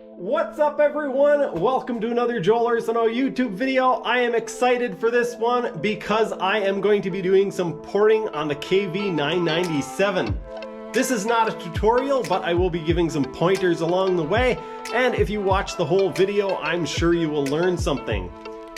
What's up everyone? Welcome to another Joel Arsenault YouTube video. I am excited for this one because I am going to be doing some porting on the KV997. This is not a tutorial, but I will be giving some pointers along the way, and if you watch the whole video, I'm sure you will learn something.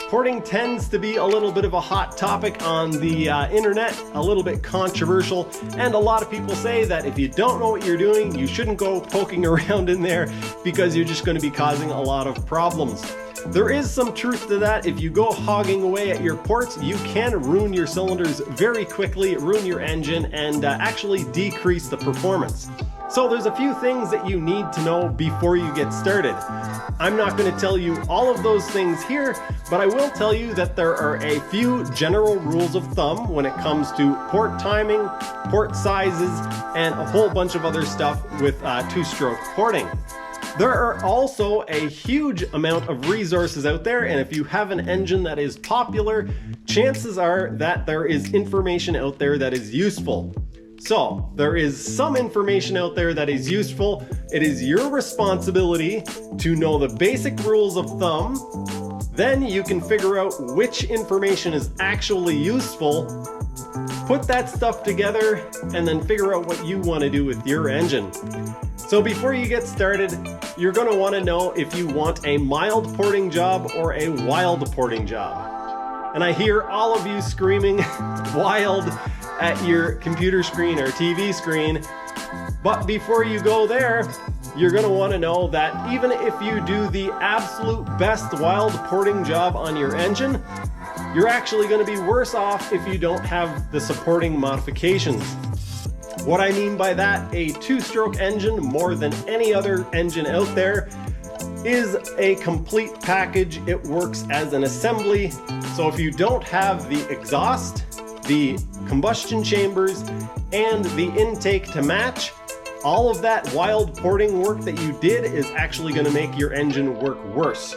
Porting tends to be a little bit of a hot topic on the internet, a little bit controversial, and a lot of people say that if you don't know what you're doing, you shouldn't go poking around in there because you're just going to be causing a lot of problems. There is some truth to that. If you go hogging away at your ports, you can ruin your cylinders very quickly, ruin your engine, and actually decrease the performance. So there's a few things that you need to know before you get started. I'm not going to tell you all of those things here, but I will tell you that there are a few general rules of thumb when it comes to port timing, port sizes, and a whole bunch of other stuff with two-stroke porting. There are also a huge amount of resources out there, and if you have an engine that is popular, chances are that there is information out there that is useful. So, there is some information out there that is useful. It is your responsibility to know the basic rules of thumb. Then you can figure out which information is actually useful, put that stuff together, and then figure out what you want to do with your engine. So before you get started, you're going to want to know if you want a mild porting job or a wild porting job. And I hear all of you screaming wild at your computer screen or TV screen. But before you go there, you're going to want to know that even if you do the absolute best wild porting job on your engine, you're actually going to be worse off if you don't have the supporting modifications. What I mean by that, a two-stroke engine, more than any other engine out there, is a complete package. It works as an assembly. So if you don't have the exhaust, the combustion chambers, and the intake to match, all of that wild porting work that you did is actually going to make your engine work worse.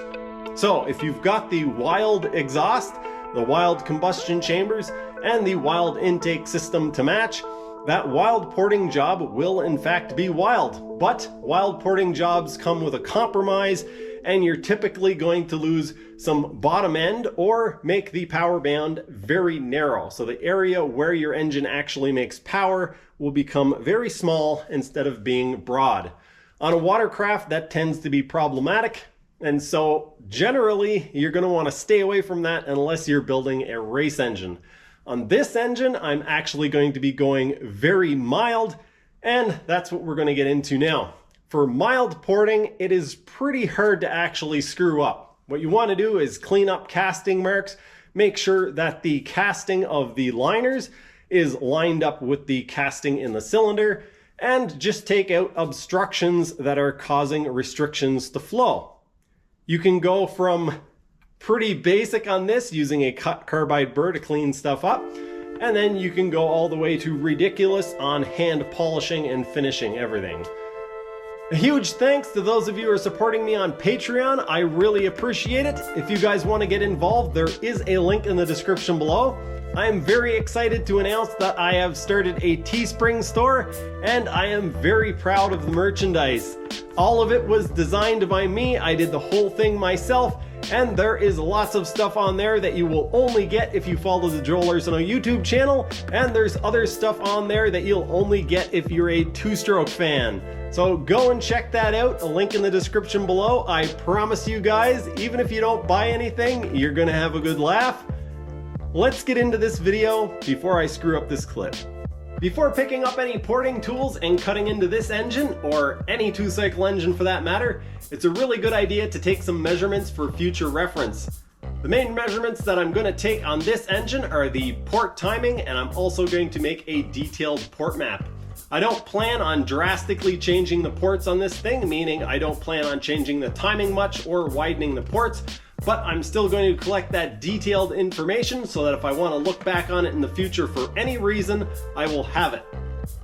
So if you've got the wild exhaust, the wild combustion chambers, and the wild intake system to match, that wild porting job will in fact be wild. But wild porting jobs come with a compromise, and you're typically going to lose some bottom end or make the power band very narrow. So the area where your engine actually makes power will become very small instead of being broad. On a watercraft, that tends to be problematic. And so generally, you're going to want to stay away from that unless you're building a race engine. On this engine, I'm actually going to be going very mild, and that's what we're going to get into now. For mild porting, it is pretty hard to actually screw up. What you want to do is clean up casting marks, make sure that the casting of the liners is lined up with the casting in the cylinder, and just take out obstructions that are causing restrictions to flow. You can go from pretty basic on this, using a cut carbide burr to clean stuff up, and then you can go all the way to ridiculous on hand polishing and finishing everything. A huge thanks to those of you who are supporting me on Patreon. I really appreciate it. If you guys want to get involved, there is a link in the description below. I am very excited to announce that I have started a TeeSrping store, and I am very proud of the merchandise. All of it was designed by me. I did the whole thing myself, and there is lots of stuff on there that you will only get if you follow the Joel Arsenault YouTube channel, and there's other stuff on there that you'll only get if you're a two-stroke fan. So go and check that out, a link in the description below. I promise you guys, even if you don't buy anything, you're gonna have a good laugh. Let's get into this video before I screw up this clip. Before picking up any porting tools and cutting into this engine, or any two-cycle engine for that matter, it's a really good idea to take some measurements for future reference. The main measurements that I'm going to take on this engine are the port timing, and I'm also going to make a detailed port map. I don't plan on drastically changing the ports on this thing, meaning I don't plan on changing the timing much or widening the ports, but I'm still going to collect that detailed information so that if I want to look back on it in the future for any reason, I will have it.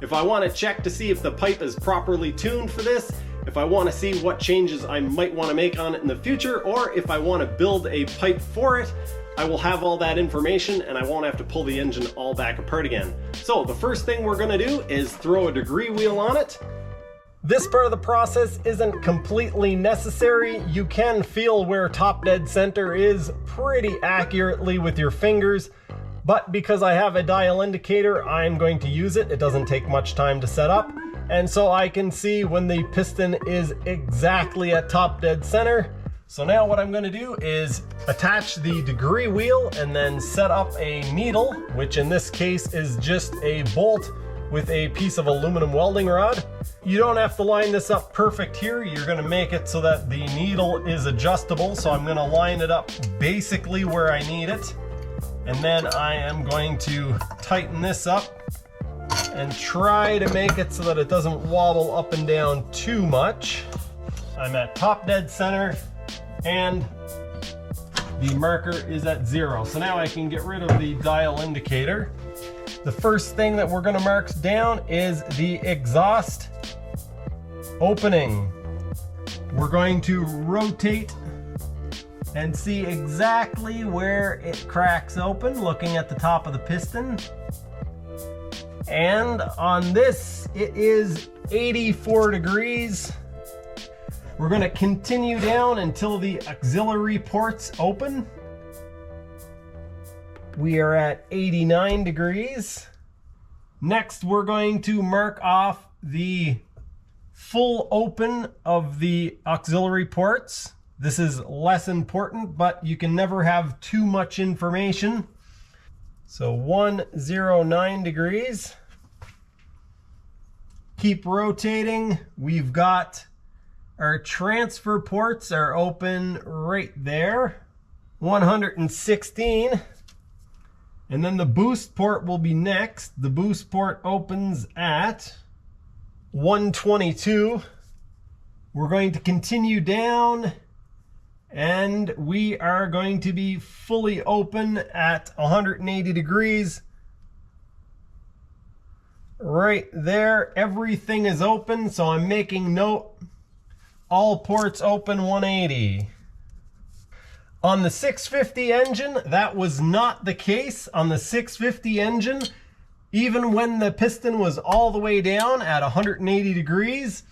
If I want to check to see if the pipe is properly tuned for this, if I want to see what changes I might want to make on it in the future, or if I want to build a pipe for it, I will have all that information and I won't have to pull the engine all back apart again. So the first thing we're going to do is throw a degree wheel on it. This part of the process isn't completely necessary. You can feel where top dead center is pretty accurately with your fingers, but because I have a dial indicator, I'm going to use it. It doesn't take much time to set up, and so I can see when the piston is exactly at top dead center. So now what I'm going to do is attach the degree wheel and then set up a needle, which in this case is just a bolt with a piece of aluminum welding rod. You don't have to line this up perfect here. You're going to make it so that the needle is adjustable. So I'm going to line it up basically where I need it. And then I am going to tighten this up and try to make it so that it doesn't wobble up and down too much. I'm at top dead center and the marker is at 0. So now I can get rid of the dial indicator. The first thing that we're going to mark down is the exhaust opening. We're going to rotate and see exactly where it cracks open, looking at the top of the piston. And on this, it is 84 degrees. We're going to continue down until the auxiliary ports open. We are at 89 degrees. Next, we're going to mark off the full open of the auxiliary ports. This is less important, but you can never have too much information. So 109 degrees. Keep rotating. We've got our transfer ports are open right there. 116. And then the boost port will be next. The boost port opens at 122. We're going to continue down and we are going to be fully open at 180 degrees. Right there, everything is open, so I'm making note. All ports open 180. On the 650 engine, that was not the case. On the 650 engine, even when the piston was all the way down at 180 degrees,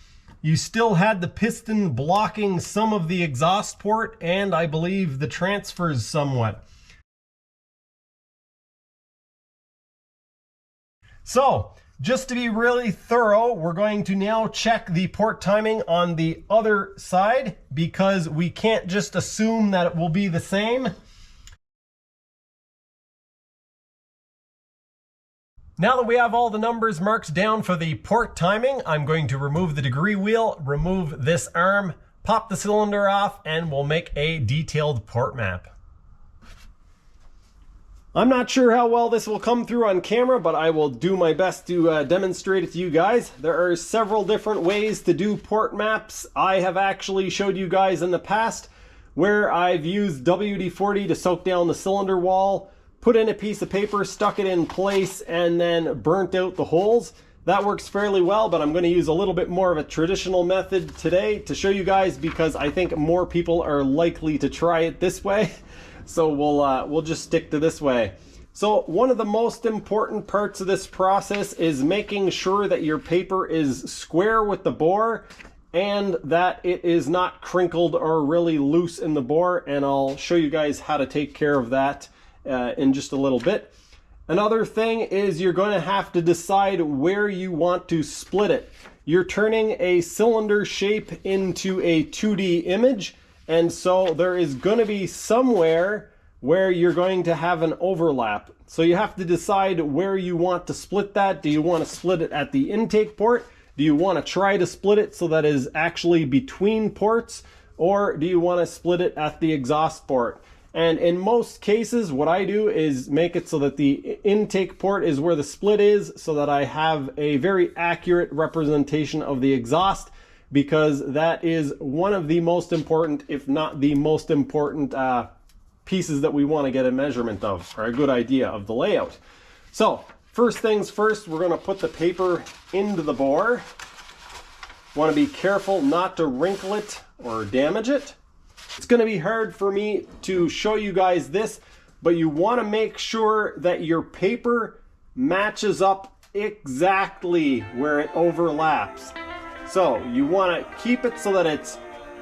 you still had the piston blocking some of the exhaust port and I believe the transfers somewhat. So, just to be really thorough, we're going to now check the port timing on the other side because we can't just assume that it will be the same. Now that we have all the numbers marked down for the port timing, I'm going to remove the degree wheel, remove this arm, pop the cylinder off, and we'll make a detailed port map. I'm not sure how well this will come through on camera, but I will do my best to demonstrate it to you guys. There are several different ways to do port maps. I have actually showed you guys in the past where I've used WD-40 to soak down the cylinder wall, put in a piece of paper, stuck it in place, and then burnt out the holes. That works fairly well, but I'm going to use a little bit more of a traditional method today to show you guys because I think more people are likely to try it this way. So we'll just stick to this way. So one of the most important parts of this process is making sure that your paper is square with the bore and that it is not crinkled or really loose in the bore, and I'll show you guys how to take care of that in just a little bit. Another thing is you're going to have to decide where you want to split it. You're turning a cylinder shape into a 2D image, and so there is going to be somewhere where you're going to have an overlap. So you have to decide where you want to split that. Do you want to split it at the intake port? Do you want to try to split it so that it is actually between ports? Or do you want to split it at the exhaust port? And in most cases, what I do is make it so that the intake port is where the split is so that I have a very accurate representation of the exhaust, because that is one of the most important, if not the most important pieces that we want to get a measurement of, or a good idea of the layout. So first things first, we're going to put the paper into the bore. Want to be careful not to wrinkle it or damage it. It's going to be hard for me to show you guys this, but you want to make sure that your paper matches up exactly where it overlaps. So you want to keep it so that it's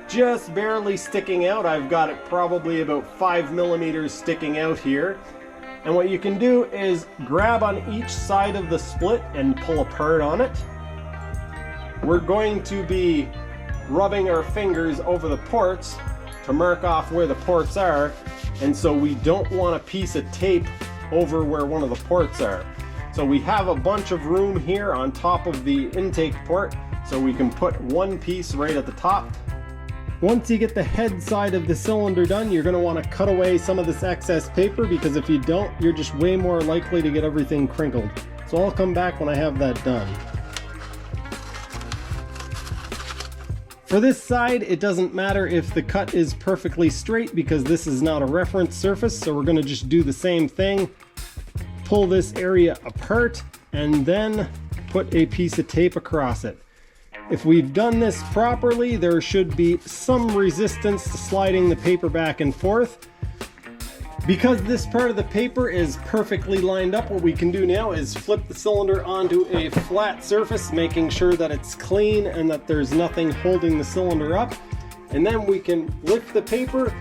just barely sticking out. I've got it probably about 5 millimeters sticking out here. And what you can do is grab on each side of the split and pull apart on it. We're going to be rubbing our fingers over the ports to mark off where the ports are, and so we don't want a piece of tape over where one of the ports are. So we have a bunch of room here on top of the intake port, so we can put one piece right at the top. Once you get the head side of the cylinder done, you're going to want to cut away some of this excess paper, because if you don't, you're just way more likely to get everything crinkled. So I'll come back when I have that done. For this side, it doesn't matter if the cut is perfectly straight because this is not a reference surface, so we're going to just do the same thing. Pull this area apart and then put a piece of tape across it. If we've done this properly, there should be some resistance to sliding the paper back and forth. Because this part of the paper is perfectly lined up, what we can do now is flip the cylinder onto a flat surface, making sure that it's clean and that there's nothing holding the cylinder up. And then we can lift the paper,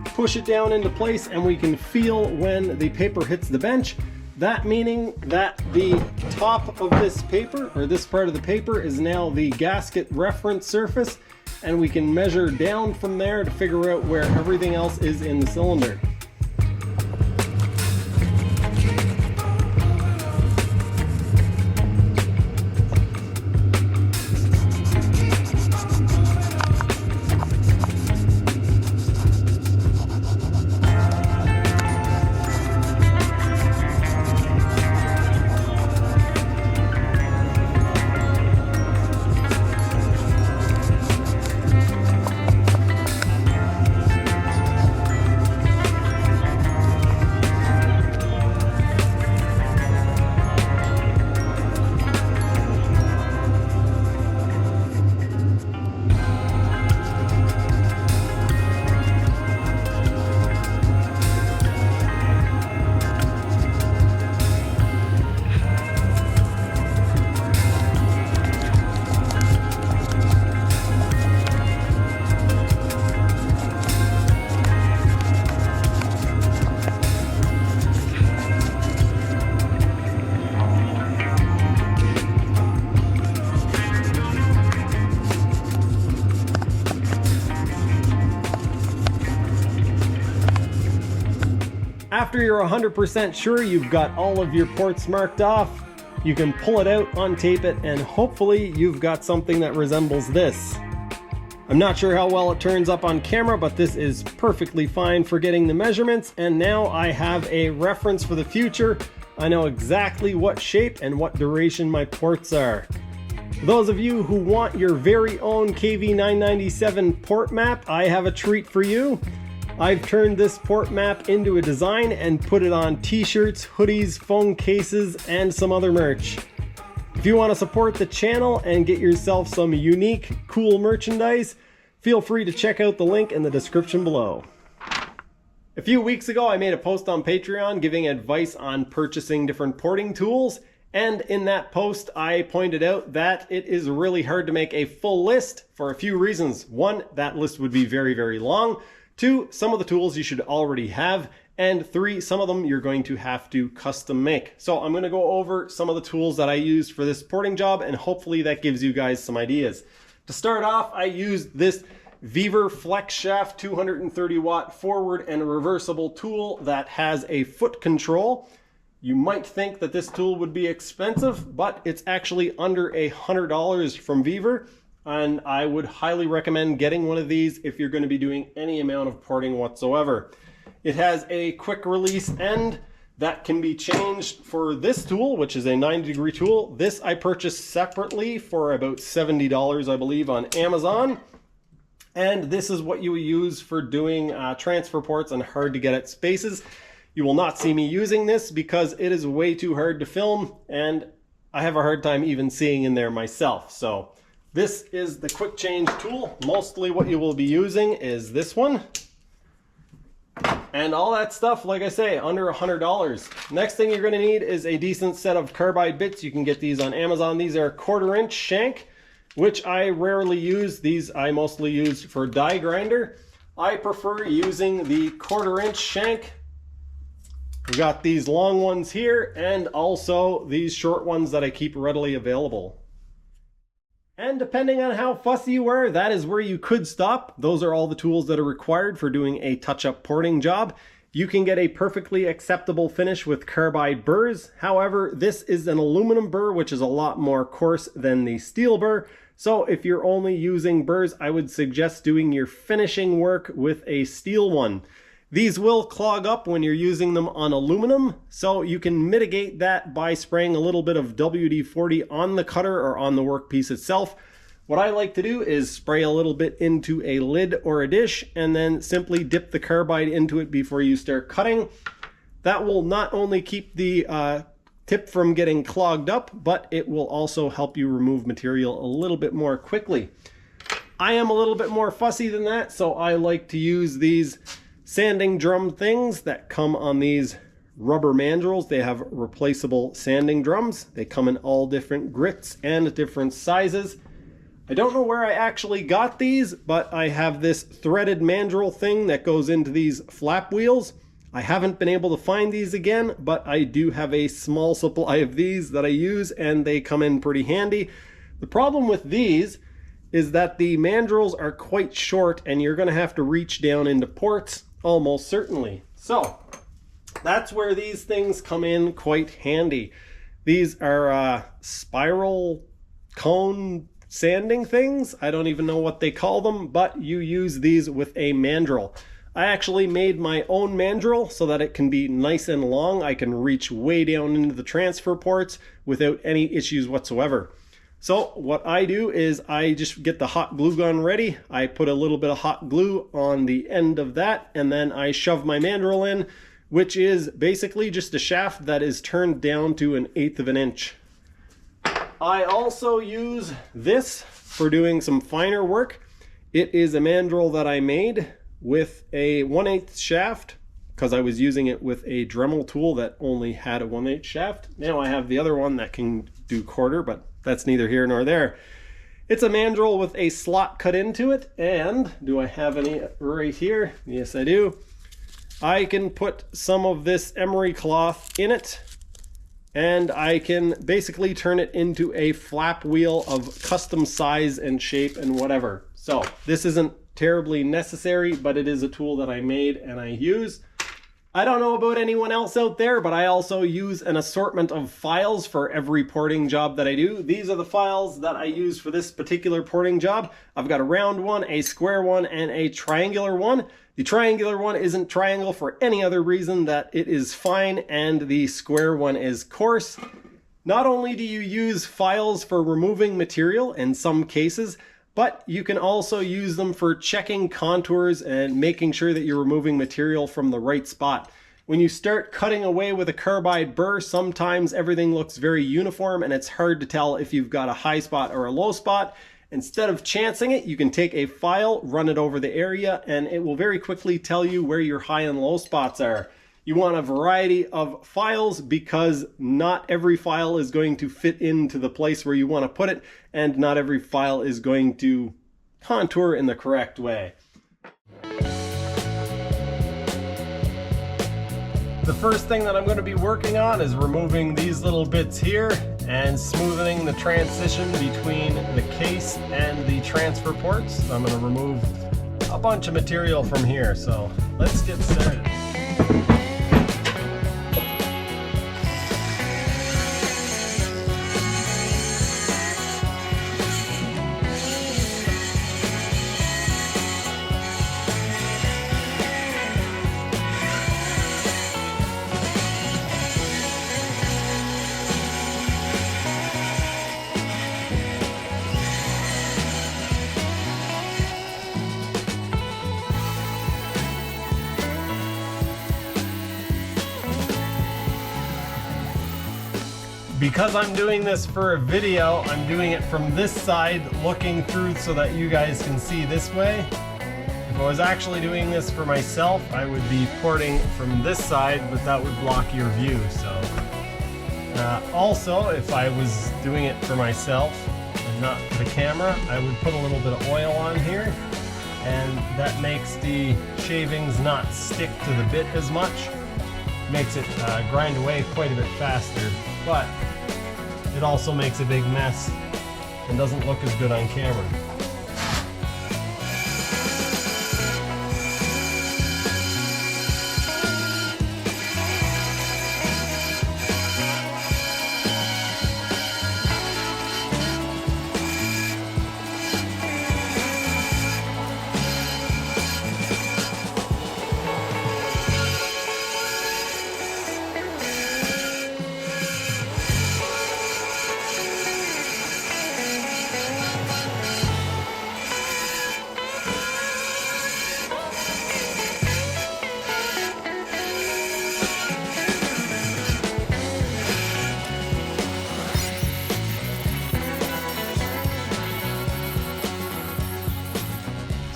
push it down into place, and we can feel when the paper hits the bench. That meaning that the top of this paper, or this part of the paper, is now the gasket reference surface, and we can measure down from there to figure out where everything else is in the cylinder. After you're 100% sure you've got all of your ports marked off, you can pull it out, untape it, and hopefully you've got something that resembles this. I'm not sure how well it turns up on camera, but this is perfectly fine for getting the measurements, and now I have a reference for the future. I know exactly what shape and what duration my ports are. For those of you who want your very own KV997 port map, I have a treat for you. I've turned this port map into a design and put it on t-shirts, hoodies, phone cases, and some other merch. If you want to support the channel and get yourself some unique, cool merchandise, feel free to check out the link in the description below. A few weeks ago, I made a post on Patreon giving advice on purchasing different porting tools, and in that post, I pointed out that it is really hard to make a full list for a few reasons. One, that list would be very, very long. Two, some of the tools you should already have. And three, some of them you're going to have to custom make. So I'm going to go over some of the tools that I used for this porting job, and hopefully that gives you guys some ideas. To start off, I used this Weaver Flex Shaft 230 watt forward and reversible tool that has a foot control. You might think that this tool would be expensive, but it's actually under $100 from Weaver. And I would highly recommend getting one of these if you're going to be doing any amount of porting whatsoever. It has a quick release end that can be changed for this tool, which is a 90-degree tool. This I purchased separately for about $70, I believe, on Amazon. And this is what you would use for doing transfer ports on hard to get at spaces. You will not see me using this because it is way too hard to film, and I have a hard time even seeing in there myself. So this is the quick change tool. Mostly what you will be using is this one. And all that stuff, like I say, under $100. Next thing you're going to need is a decent set of carbide bits. You can get these on Amazon. These are 1/4 inch shank. which I rarely use. These I mostly use for die grinder. I prefer using the 1/4" shank. We've got these long ones here and also these short ones that I keep readily available. And depending on how fussy you are, that is where you could stop. Those are all the tools that are required for doing a touch-up porting job. You can get a perfectly acceptable finish with carbide burrs. However, this is an aluminum burr, which is a lot more coarse than the steel burr. So if you're only using burrs, I would suggest doing your finishing work with a steel one. These will clog up when you're using them on aluminum, so you can mitigate that by spraying a little bit of WD-40 on the cutter or on the workpiece itself. What I like to do is spray a little bit into a lid or a dish and then simply dip the carbide into it before you start cutting. That will not only keep the tip from getting clogged up, but it will also help you remove material a little bit more quickly. I am a little bit more fussy than that, so I like to use these sanding drum things that come on these rubber mandrels. They have replaceable sanding drums. They come in all different grits and different sizes. I don't know where I actually got these, but I have this threaded mandrel thing that goes into these flap wheels. I haven't been able to find these again, but I do have a small supply of these that I use and they come in pretty handy. The problem with these is that the mandrels are quite short and you're going to have to reach down into ports almost certainly. So that's where these things come in quite handy. These are spiral cone sanding things. I don't even know what they call them, but you use these with a mandrel. I actually made my own mandrel so that it can be nice and long. I can reach way down into the transfer ports without any issues whatsoever. So what I do is I just get the hot glue gun ready. I put a little bit of hot glue on the end of that, and then I shove my mandrel in, which is basically just a shaft that is turned down to 1/8 of an inch. I also use this for doing some finer work. It is a mandrel that I made with a 1/8 shaft because I was using it with a Dremel tool that only had a 1/8 shaft. Now I have the other one that can do 1/4, but that's neither here nor there. It's a mandrel with a slot cut into it, and do I have any right here? Yes, I do. I can put some of this emery cloth in it, and I can basically turn it into a flap wheel of custom size and shape and whatever. So this isn't terribly necessary, but it is a tool that I made and I use. I don't know about anyone else out there, but I also use an assortment of files for every porting job that I do. These are the files that I use for this particular porting job. I've got a round one, a square one, and a triangular one. The triangular one isn't triangle for any other reason that it is fine, and the square one is coarse. Not only do you use files for removing material in some cases, but you can also use them for checking contours and making sure that you're removing material from the right spot. When you start cutting away with a carbide burr, sometimes everything looks very uniform and it's hard to tell if you've got a high spot or a low spot. Instead of chancing it, you can take a file, run it over the area, and it will very quickly tell you where your high and low spots are. You want a variety of files because not every file is going to fit into the place where you want to put it, and not every file is going to contour in the correct way. The first thing that I'm going to be working on is removing these little bits here and smoothing the transition between the case and the transfer ports. So I'm going to remove a bunch of material from here, so let's get started. Because I'm doing this for a video, I'm doing it from this side looking through so that you guys can see this way. If I was actually doing this for myself, I would be porting from this side, but that would block your view. So also, if I was doing it for myself, not the camera, I would put a little bit of oil on here, and that makes the shavings not stick to the bit as much. Makes it grind away quite a bit faster, but it also makes a big mess and doesn't look as good on camera.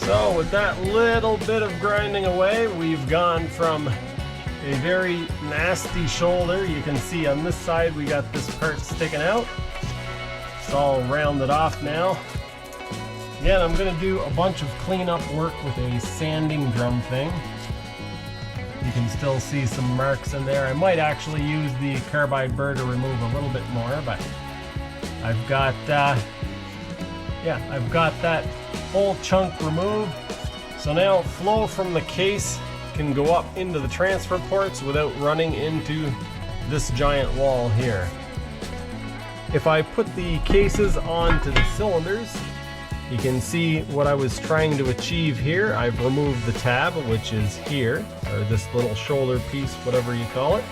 So with that little bit of grinding away, we've gone from a very nasty shoulder. You can see on this side we got this part sticking out. It's all rounded off now. Again, I'm going to do a bunch of cleanup work with a sanding drum thing. You can still see some marks in there. I might actually use the carbide burr to remove a little bit more, but I've got that whole chunk removed. So now flow from the case can go up into the transfer ports without running into this giant wall here. If I put the cases onto the cylinders, you can see what I was trying to achieve here. I've removed the tab, which is here, or this little shoulder piece, whatever you call it.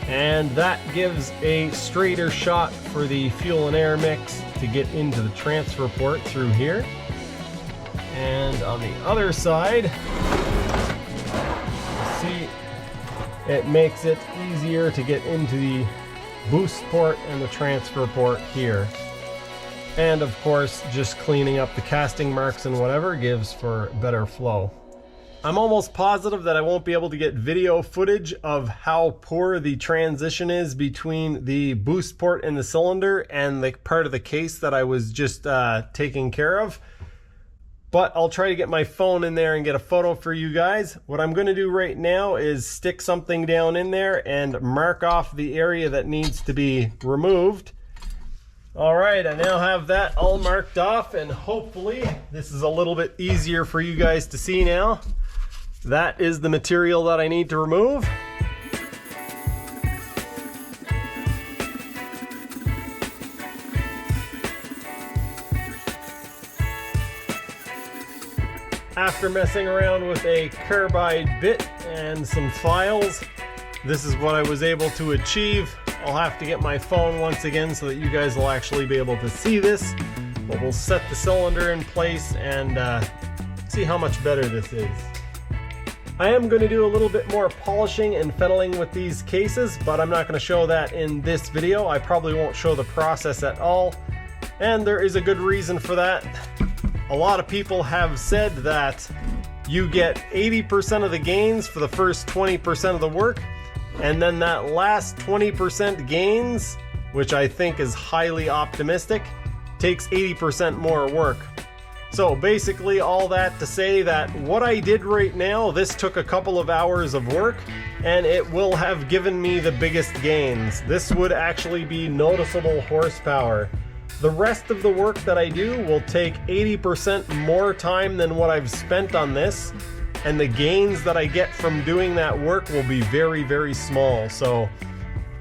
And that gives a straighter shot for the fuel and air mix to get into the transfer port through here. And on the other side, see, it makes it easier to get into the boost port and the transfer port here. And of course, just cleaning up the casting marks and whatever gives for better flow. I'm almost positive that I won't be able to get video footage of how poor the transition is between the boost port in the cylinder and the part of the case that I was just taking care of. But I'll try to get my phone in there and get a photo for you guys. What I'm going to do right now is stick something down in there and mark off the area that needs to be removed. Alright, I now have that all marked off, and hopefully this is a little bit easier for you guys to see now. That is the material that I need to remove. After messing around with a carbide bit and some files, this is what I was able to achieve. I'll have to get my phone once again so that you guys will actually be able to see this. But we'll set the cylinder in place and see how much better this is. I am going to do a little bit more polishing and fettling with these cases, but I'm not going to show that in this video. I probably won't show the process at all, and there is a good reason for that. A lot of people have said that you get 80% of the gains for the first 20% of the work, and then that last 20% gains, which I think is highly optimistic, takes 80% more work. So basically all that to say that what I did right now, this took a couple of hours of work, and it will have given me the biggest gains. This would actually be noticeable horsepower. The rest of the work that I do will take 80% more time than what I've spent on this, and the gains that I get from doing that work will be very, very small. So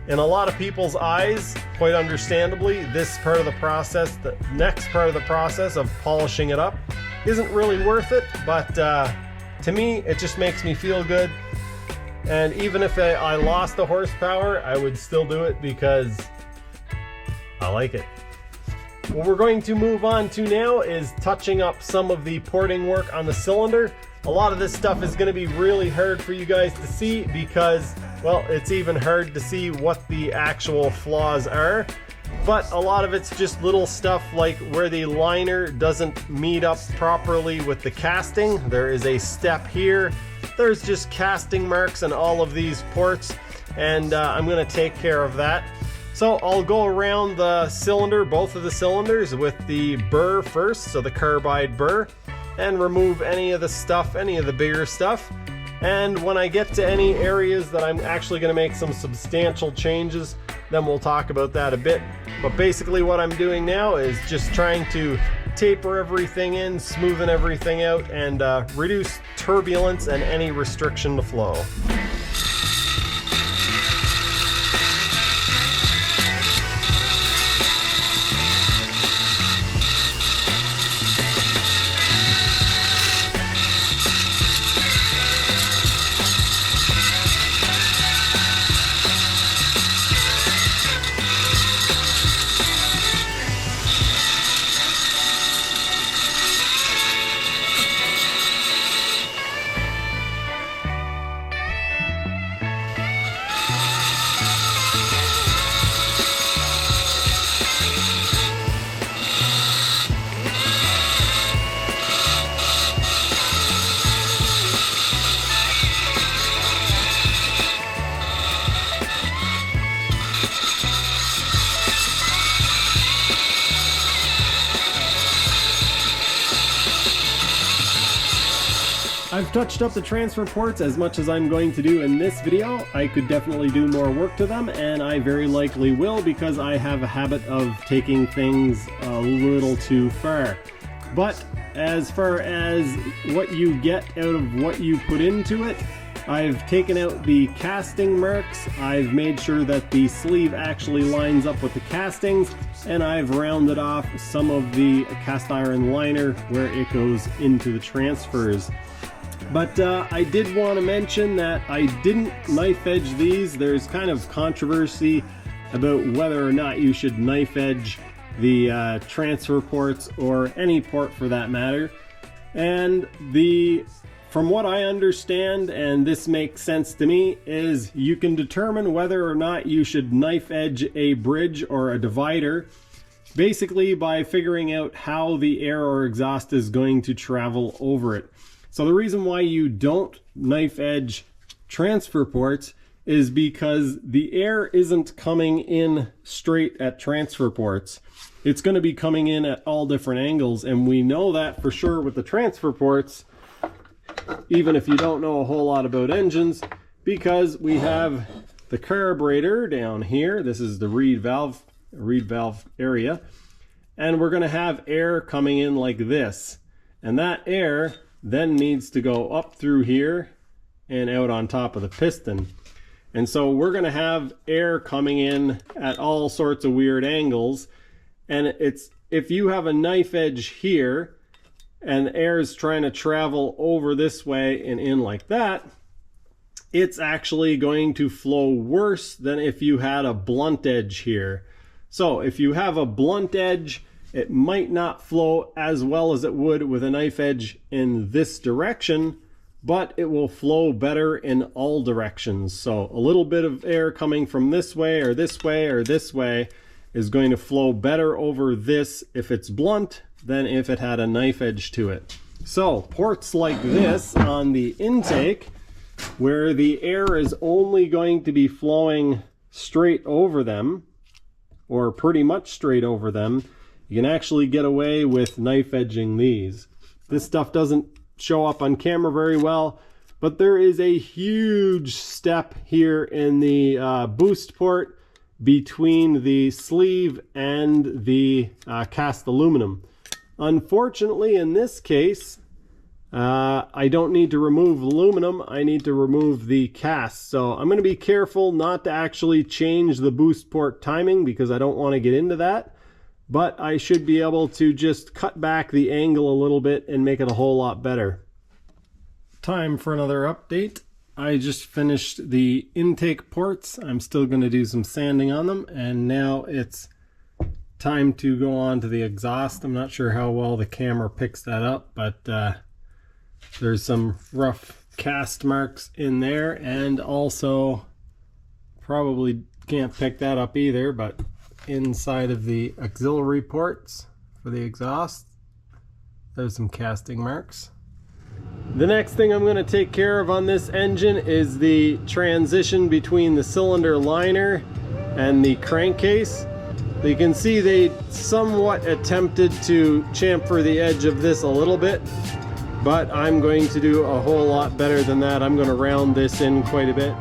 in a lot of people's eyes, quite understandably, this part of the process, the next part of the process of polishing it up, isn't really worth it, but to me, it just makes me feel good. And even if I lost the horsepower, I would still do it because I like it. What we're going to move on to now is touching up some of the porting work on the cylinder. A lot of this stuff is going to be really hard for you guys to see because, well, it's even hard to see what the actual flaws are. But a lot of it's just little stuff like where the liner doesn't meet up properly with the casting. There is a step here. There's just casting marks on all of these ports, and I'm going to take care of that. So I'll go around the cylinder, both of the cylinders, with the burr first, so the carbide burr, and remove any of the stuff, any of the bigger stuff. And when I get to any areas that I'm actually going to make some substantial changes, then we'll talk about that a bit. But basically what I'm doing now is just trying to taper everything in, smoothing everything out, and reduce turbulence and any restriction to flow. I've touched up the transfer ports as much as I'm going to do in this video. I could definitely do more work to them, and I very likely will, because I have a habit of taking things a little too far. But as far as what you get out of what you put into it, I've taken out the casting marks, I've made sure that the sleeve actually lines up with the castings, and I've rounded off some of the cast iron liner where it goes into the transfers. But I did want to mention that I didn't knife edge these. There's kind of controversy about whether or not you should knife edge the transfer ports, or any port for that matter. And from what I understand, and this makes sense to me, is you can determine whether or not you should knife edge a bridge or a divider basically by figuring out how the air or exhaust is going to travel over it. So the reason why you don't knife edge transfer ports is because the air isn't coming in straight at transfer ports. It's going to be coming in at all different angles, and we know that for sure with the transfer ports, even if you don't know a whole lot about engines, because we have the carburetor down here. This is the reed valve area, and we're going to have air coming in like this, and that air then needs to go up through here and out on top of the piston. And so we're going to have air coming in at all sorts of weird angles, and if you have a knife edge here and air is trying to travel over this way and in like that, it's actually going to flow worse than if you had a blunt edge here. So if you have a blunt edge, it might not flow as well as it would with a knife edge in this direction, but it will flow better in all directions. So a little bit of air coming from this way or this way or this way is going to flow better over this if it's blunt than if it had a knife edge to it. So ports like this on the intake, where the air is only going to be flowing straight over them, or pretty much straight over them, you can actually get away with knife edging these. This stuff doesn't show up on camera very well, but there is a huge step here in the boost port between the sleeve and the cast aluminum. Unfortunately, in this case, I don't need to remove aluminum, I need to remove the cast. So I'm going to be careful not to actually change the boost port timing, because I don't want to get into that. But I should be able to just cut back the angle a little bit and make it a whole lot better. Time for another update. I just finished the intake ports. I'm still going to do some sanding on them, and now it's time to go on to the exhaust. I'm not sure how well the camera picks that up, but there's some rough cast marks in there, and also probably can't pick that up either, but inside of the auxiliary ports for the exhaust, there's some casting marks. The next thing I'm going to take care of on this engine is the transition between the cylinder liner and the crankcase. You can see they somewhat attempted to chamfer the edge of this a little bit, but I'm going to do a whole lot better than that. I'm going to round this in quite a bit.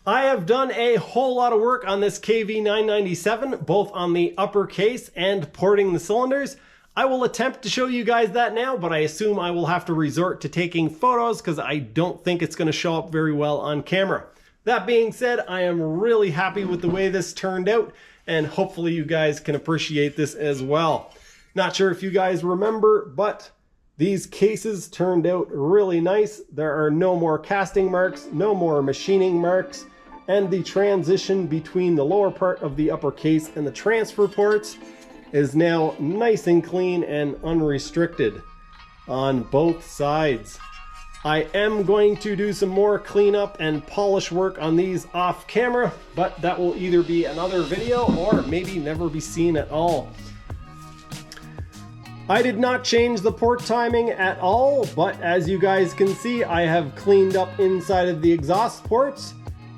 I have done a whole lot of work on this KV997, both on the upper case and porting the cylinders. I will attempt to show you guys that now, but I assume I will have to resort to taking photos because I don't think it's going to show up very well on camera. That being said, I am really happy with the way this turned out, and hopefully you guys can appreciate this as well. Not sure if you guys remember, but these cases turned out really nice. There are no more casting marks, no more machining marks, and the transition between the lower part of the upper case and the transfer ports is now nice and clean and unrestricted on both sides. I am going to do some more cleanup and polish work on these off camera, but that will either be another video or maybe never be seen at all. I did not change the port timing at all, but as you guys can see, I have cleaned up inside of the exhaust ports.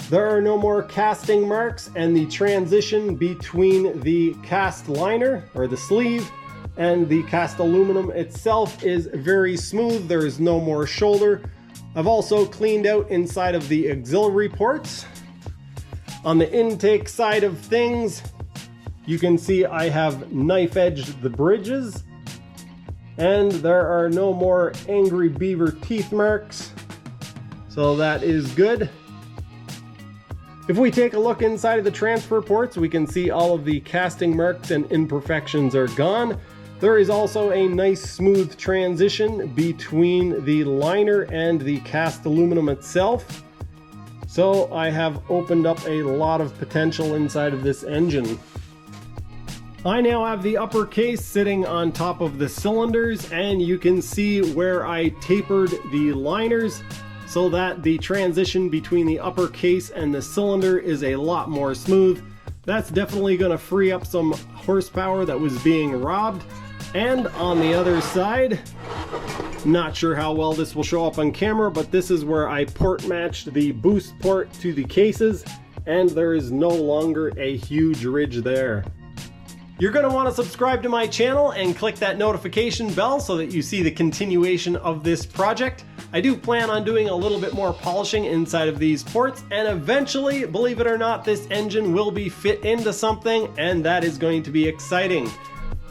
There are no more casting marks, and the transition between the cast liner or the sleeve and the cast aluminum itself is very smooth. There is no more shoulder. I've also cleaned out inside of the auxiliary ports. On the intake side of things, you can see I have knife edged the bridges, and there are no more angry beaver teeth marks, so that is good. If we take a look inside of the transfer ports, we can see all of the casting marks and imperfections are gone. There is also a nice smooth transition between the liner and the cast aluminum itself. So I have opened up a lot of potential inside of this engine. I now have the upper case sitting on top of the cylinders, and you can see where I tapered the liners so that the transition between the upper case and the cylinder is a lot more smooth. That's definitely going to free up some horsepower that was being robbed. And on the other side, not sure how well this will show up on camera, but this is where I port matched the boost port to the cases, and there is no longer a huge ridge there. You're going to want to subscribe to my channel and click that notification bell so that you see the continuation of this project. I do plan on doing a little bit more polishing inside of these ports, and eventually, believe it or not, this engine will be fit into something, and that is going to be exciting.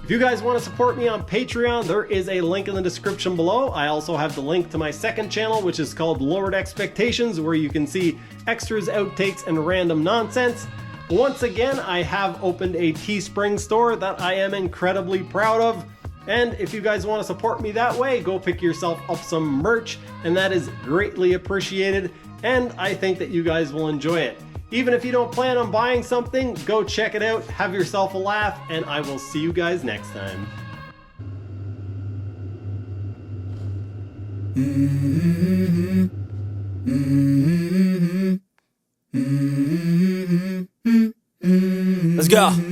If you guys want to support me on Patreon, there is a link in the description below. I also have the link to my second channel, which is called Lowered Expectations, where you can see extras, outtakes, and random nonsense. Once again, I have opened a TeeSrping store that I am incredibly proud of. And if you guys want to support me that way, go pick yourself up some merch, and that is greatly appreciated. And I think that you guys will enjoy it. Even if you don't plan on buying something, go check it out, have yourself a laugh, and I will see you guys next time. Let's go.